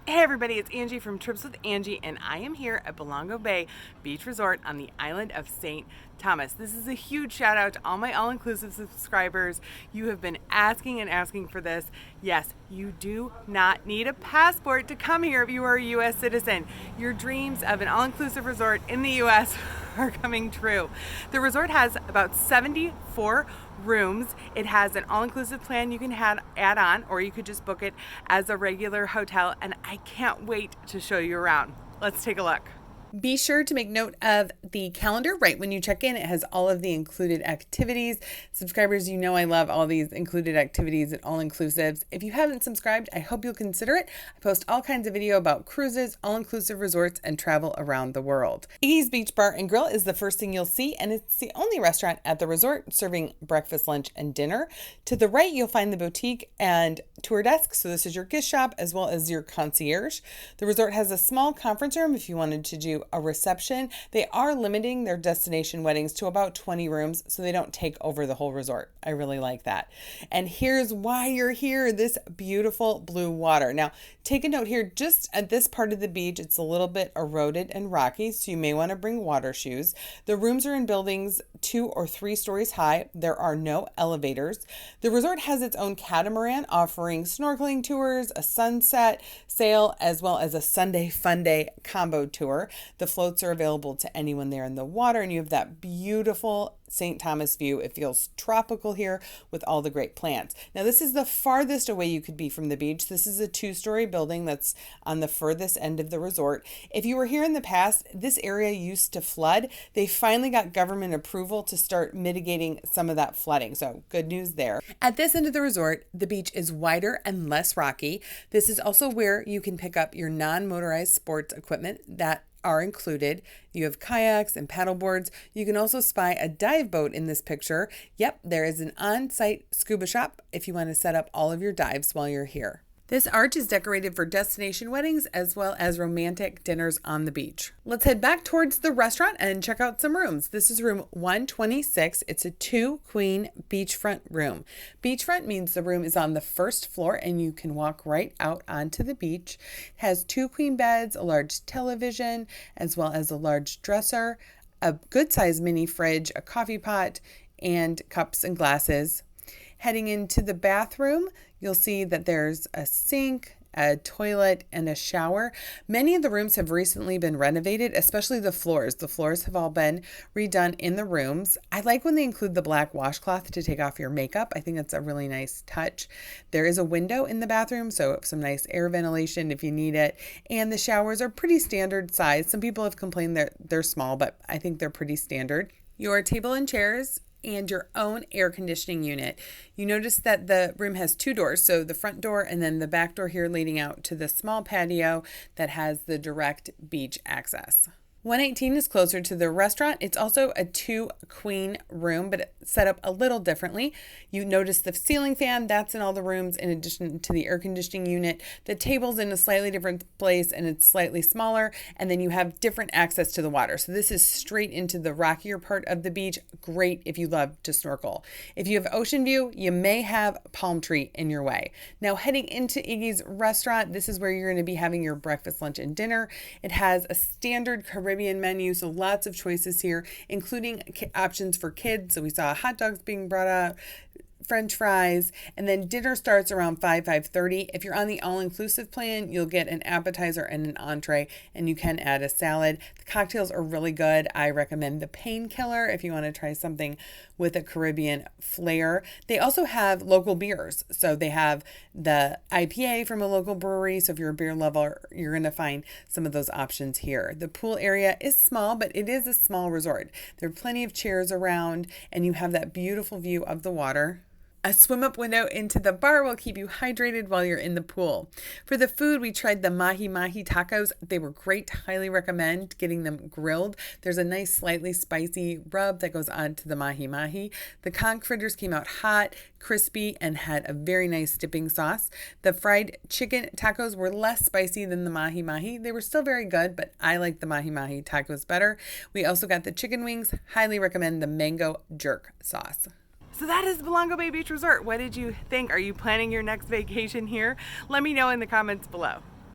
Hey everybody, it's Angie from Trips with Angie, and I am here at Bolongo Bay Beach Resort on the island of St. Thomas. This is a huge shout out to all my all-inclusive subscribers. You have been asking and asking for this. Yes, you do not need a passport to come here if you are a U.S. citizen. Your dreams of an all-inclusive resort in the U.S. are coming true. The resort has about 74 rooms. It has an all-inclusive plan you can add on, or you could just book it as a regular hotel, and I can't wait to show you around. Let's take a look. Be sure to make note of the calendar right when you check in. It has all of the included activities. Subscribers, you know I love all these included activities and all-inclusives. If you haven't subscribed, I hope you'll consider it. I post all kinds of video about cruises, all-inclusive resorts, and travel around the world. Iggy's Beach Bar and Grill is the first thing you'll see, and it's the only restaurant at the resort serving breakfast, lunch, and dinner. To the right, you'll find the boutique and tour desk. So this is your gift shop as well as your concierge. The resort has a small conference room if you wanted to do a reception. They are limiting their destination weddings to about 20 rooms so they don't take over the whole resort. I really like that. And here's why you're here, this beautiful blue water. Now, take a note here, just at this part of the beach, it's a little bit eroded and rocky, so you may want to bring water shoes. The rooms are in buildings 2 or 3 stories high. There are no elevators. The resort has its own catamaran offering snorkeling tours, a sunset sail, as well as a Sunday Fun Day combo tour. The floats are available to anyone there in the water, and you have that beautiful St. Thomas view. It feels tropical here with all the great plants. Now, this is the farthest away you could be from the beach. This is a 2-story building that's on the furthest end of the resort. If you were here in the past, this area used to flood. They finally got government approval to start mitigating some of that flooding. So good news there. At this end of the resort, the beach is wider and less rocky. This is also where you can pick up your non-motorized sports equipment that are included. You have kayaks and paddle boards. You can also spy a dive boat in this picture. Yep, there is an on-site scuba shop if you want to set up all of your dives while you're here. This arch is decorated for destination weddings as well as romantic dinners on the beach. Let's head back towards the restaurant and check out some rooms. This is room 126. It's a 2-queen beachfront room. Beachfront means the room is on the first floor and you can walk right out onto the beach. It has 2 queen beds, a large television, as well as a large dresser, a good-sized mini fridge, a coffee pot, and cups and glasses. Heading into the bathroom, you'll see that there's a sink, a toilet, and a shower. Many of the rooms have recently been renovated, especially the floors. The floors have all been redone in the rooms. I like when they include the black washcloth to take off your makeup. I think that's a really nice touch. There is a window in the bathroom, so some nice air ventilation if you need it. And the showers are pretty standard size. Some people have complained that they're small, but I think they're pretty standard. Your table and chairs and your own air conditioning unit. You notice that the room has 2 doors, so the front door and then the back door here leading out to the small patio that has the direct beach access. 118 is closer to the restaurant. It's also a 2-queen room, but set up a little differently. You notice the ceiling fan, that's in all the rooms in addition to the air conditioning unit. The table's in a slightly different place and it's slightly smaller, and then you have different access to the water. So this is straight into the rockier part of the beach. Great if you love to snorkel. If you have ocean view, you may have a palm tree in your way. Now heading into Iggy's restaurant, this is where you're going to be having your breakfast, lunch, and dinner. It has a standard Caribbean menu, so lots of choices here, including options for kids. So we saw hot dogs being brought out, French fries, and then dinner starts around 5:30. If you're on the all-inclusive plan, you'll get an appetizer and an entree, and you can add a salad. The cocktails are really good. I recommend the Painkiller if you want to try something with a Caribbean flair. They also have local beers. So they have the IPA from a local brewery. So if you're a beer lover, you're going to find some of those options here. The pool area is small, but it is a small resort. There are plenty of chairs around, and you have that beautiful view of the water. A swim-up window into the bar will keep you hydrated while you're in the pool. For the food, we tried the mahi-mahi tacos. They were great. Highly recommend getting them grilled. There's a nice, slightly spicy rub that goes on to the mahi-mahi. The conch fritters came out hot, crispy, and had a very nice dipping sauce. The fried chicken tacos were less spicy than the mahi-mahi. They were still very good, but I like the mahi-mahi tacos better. We also got the chicken wings. Highly recommend the mango jerk sauce. So that is Bolongo Bay Beach Resort. What did you think? Are you planning your next vacation here? Let me know in the comments below.